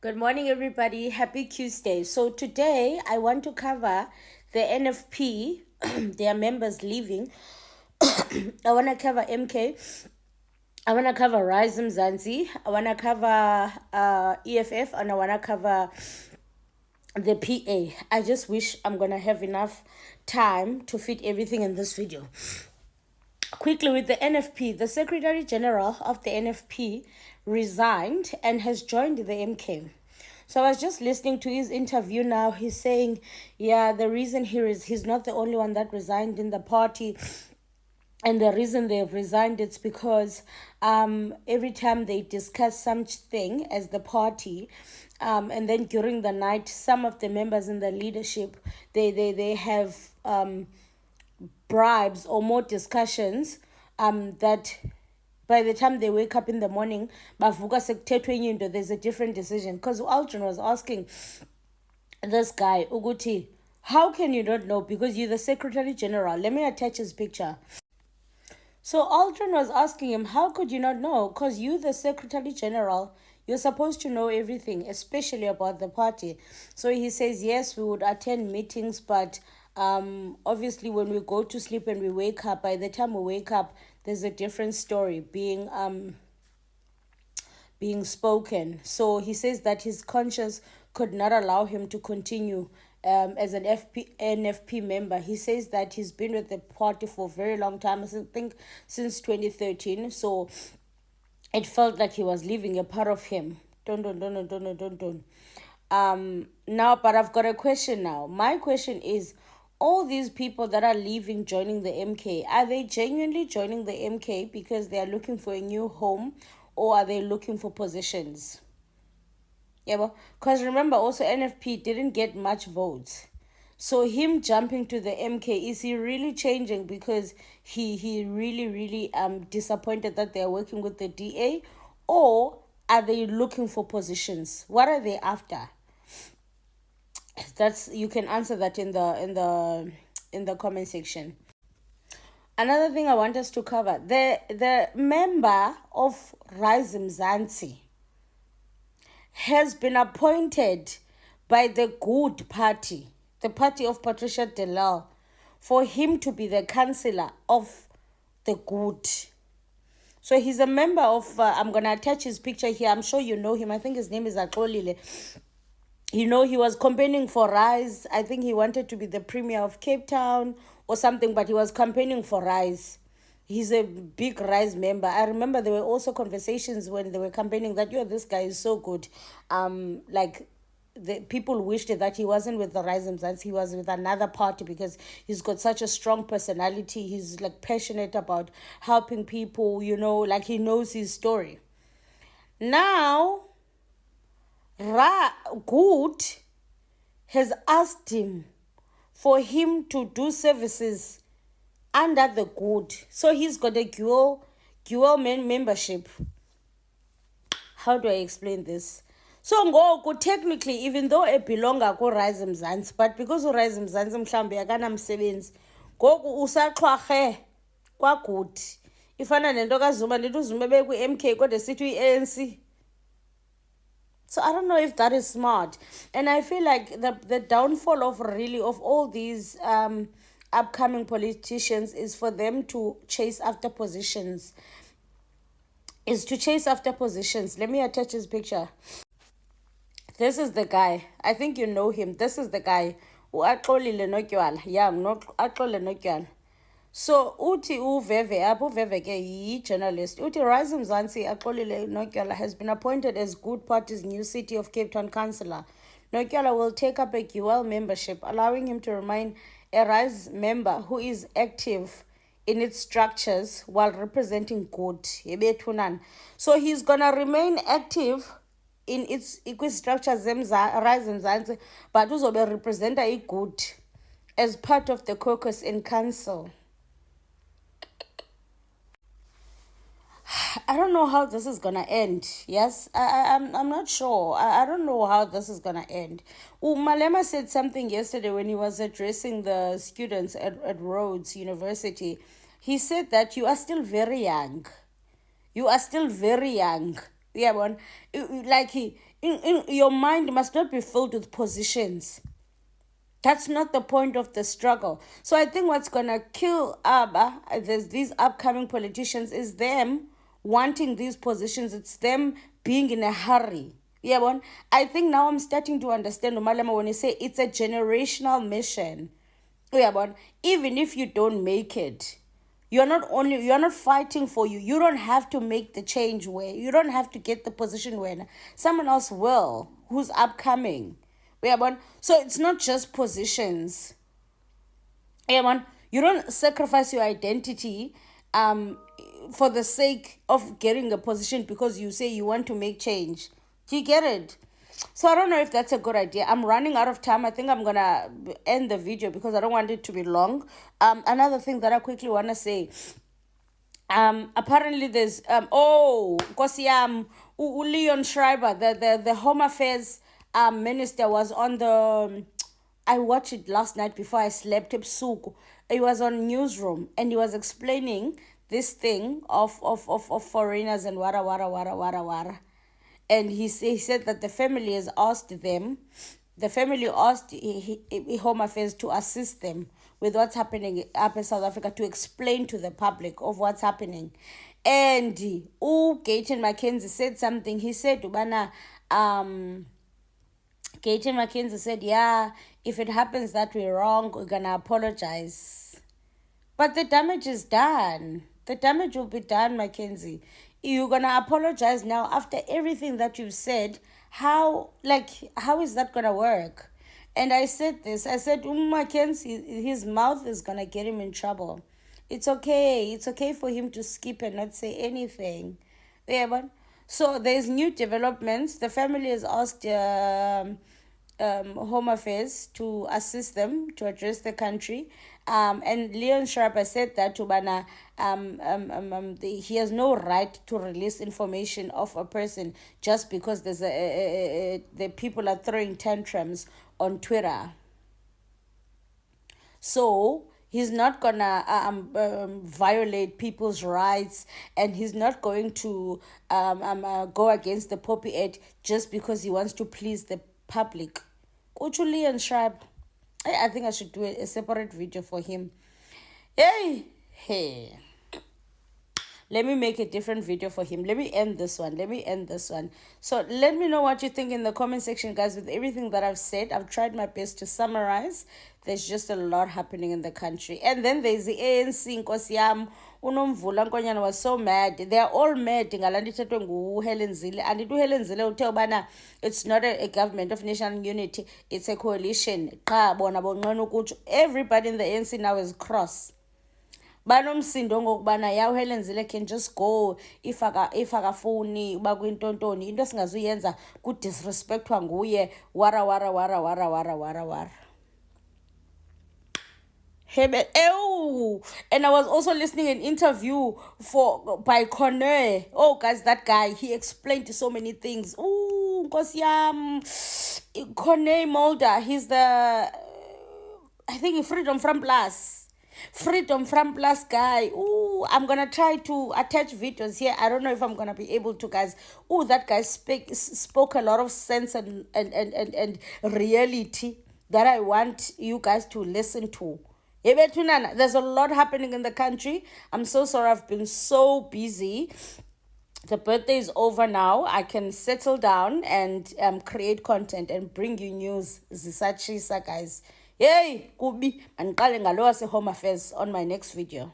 Good morning, everybody. Happy Tuesday. So, today I want to cover the NFP, their members leaving. I want to cover MK. I want to cover Rise Mzansi. I want to cover EFF, and I want to cover the PA. I just wish I'm going to have enough time to fit everything in this video. Quickly, with the NFP, the Secretary General of the NFP resigned and has joined the MK. So I was just listening to his interview now. He's saying, yeah, the reason here is he's not the only one that resigned in the party. And the reason they've resigned it's because every time they discuss something as the party, and then during the night, some of the members in the leadership, they have bribes or more discussions that by the time they wake up in the morning, there's a different decision. Because Aldrin was asking this guy, Uguti, how can you not know? Because you're the Secretary General. Let me attach his picture. So Aldrin was asking him, how could you not know? Because you, the Secretary General, you're supposed to know everything, especially about the party. So he says, yes, we would attend meetings, but obviously when we go to sleep and we wake up, by the time we wake up, there's a different story being spoken. So he says that his conscience could not allow him to continue as an NFP member. He says that he's been with the party for a very long time, I think since 2013. So it felt like he was leaving a part of him. Now, but I've got a question now. My question is, all these people that are leaving, joining the MK, are they genuinely joining the MK because they are looking for a new home, or are they looking for positions? Yeah, because remember also NFP didn't get much votes. So him jumping to the MK, is he really changing because he really disappointed that they're working with the DA, or are they looking for positions? What are they after? That's, you can answer that in the comment section. Another thing I want us to cover, the member of Rise Mzansi has been appointed by the Good Party, the party of Patricia de Lille, for him to be the councillor of the Good. So he's a member of, I'm going to attach his picture here. I'm sure you know him. I think his name is Akolile. You know, he was campaigning for Rise. I think he wanted to be the Premier of Cape Town or something, but he was campaigning for Rise. He's a big Rise member. I remember there were also conversations when they were campaigning that, this guy is so good. Like, the people wished that he wasn't with the Rise Mzansi, he was with another party, because he's got such a strong personality. He's like passionate about helping people, like he knows his story. Now, Good has asked him for him to do services under the Good. So he's got a dual membership. How do I explain this? So ngoku technically, even though it belonga ku Rise Mzansi, but because uRise Mzansi mhlambe akanamsebenzi, ngoku usaxhwarhe kwa Good. Ifana nento kaZuma, lithi uZuma beku MK kodwa sithi uANC. So I don't know if that is smart. And I feel like the downfall of all these upcoming politicians is for them to chase after positions. Let me attach his picture. This is the guy. I think you know him. This is the guy. Uaxolile notywala. Yeah, not axole notywala. So uthi uveve ke journalist uthi Rise Mzansi Axolile Nokyala has been appointed as Good Party's new City of Cape Town councillor. Nokyala will take up a dual membership, allowing him to remain a Rise member who is active in its structures while representing Good. So he's gonna remain active in its structures Rise Mzansi, but uzobe represent a Good as part of the caucus in council. I don't know how this is gonna end. Yes, I'm not sure. I don't know how this is gonna end. Malema said something yesterday when he was addressing the students at Rhodes University. He said that you are still very young. Yeah, one. Like your mind must not be filled with positions. That's not the point of the struggle. So I think what's gonna kill Abba, there's these upcoming politicians, is them wanting these positions. It's them being in a hurry. Yeah, one. I think now I'm starting to understand Umalama when you say it's a generational mission. Yeah, but even if you don't make it, you're not fighting for you. You don't have to make the change where you don't have to get the position where someone else will, who's upcoming. Yeah, but so it's not just positions. Yeah, man. You don't sacrifice your identity for the sake of getting a position because you say you want to make change. Do you get it? So I don't know if that's a good idea. I'm running out of time. I think I'm gonna end the video because I don't want it to be long. Another thing that I quickly wanna say. Apparently there's because Leon Schreiber, the Home Affairs minister, was on the I watched it last night before I slept. He was on Newsroom and he was explaining this thing of foreigners and wara. And he said that the family has asked them, the family asked Home Affairs to assist them with what's happening up in South Africa, to explain to the public of what's happening. And Gayton Mackenzie said something. He said, Gayton Mackenzie said, yeah, if it happens that we're wrong, we're going to apologize. But the damage is done. The damage will be done, Mackenzie. You're going to apologize now after everything that you've said. How is that going to work? And I said this. I said, Mackenzie, his mouth is going to get him in trouble. It's okay. It's okay for him to skip and not say anything. Yeah, but so there's new developments. The family has asked Home Affairs to assist them to address the country. And Leon Schreiber said that Ubana, he has no right to release information of a person just because there's the people are throwing tantrums on Twitter. So he's not gonna violate people's rights, and he's not going to go against the Poppy Act just because he wants to please the public. Kuchuli and Sharp, I think I should do a separate video for him. Hey. Let me make a different video for him. Let me end this one. So let me know what you think in the comment section, guys. With everything that I've said, I've tried my best to summarize. There's just a lot happening in the country. And then there's the ANC. Nkosi yam, uNomvula Nkonyana was so mad. They're all mad. Helen Zille. And uHelen Zille uthe ubana it's not a government of national unity. It's a coalition. Everybody in the ANC now is cross. Banomsindo ngokubana ya uHelen Zille can just go if akafuni uba kwintontoni into singazuyenza ku disrespectwa nguye wara. And I was also listening an interview by Corner. Oh guys, that guy, he explained so many things. Nkosi yam, Corner Mulder, he's the I think Freedom from Plus guy. I'm gonna try to attach videos here. I don't know if I'm gonna be able to, guys. That guy spoke a lot of sense and reality that I want you guys to listen to. There's a lot happening in the country. I'm so sorry, I've been so busy. The birthday is over now. I can settle down and create content and bring you news. Zisachisa, guys. Yay, kubi, and Home Affairs on my next video.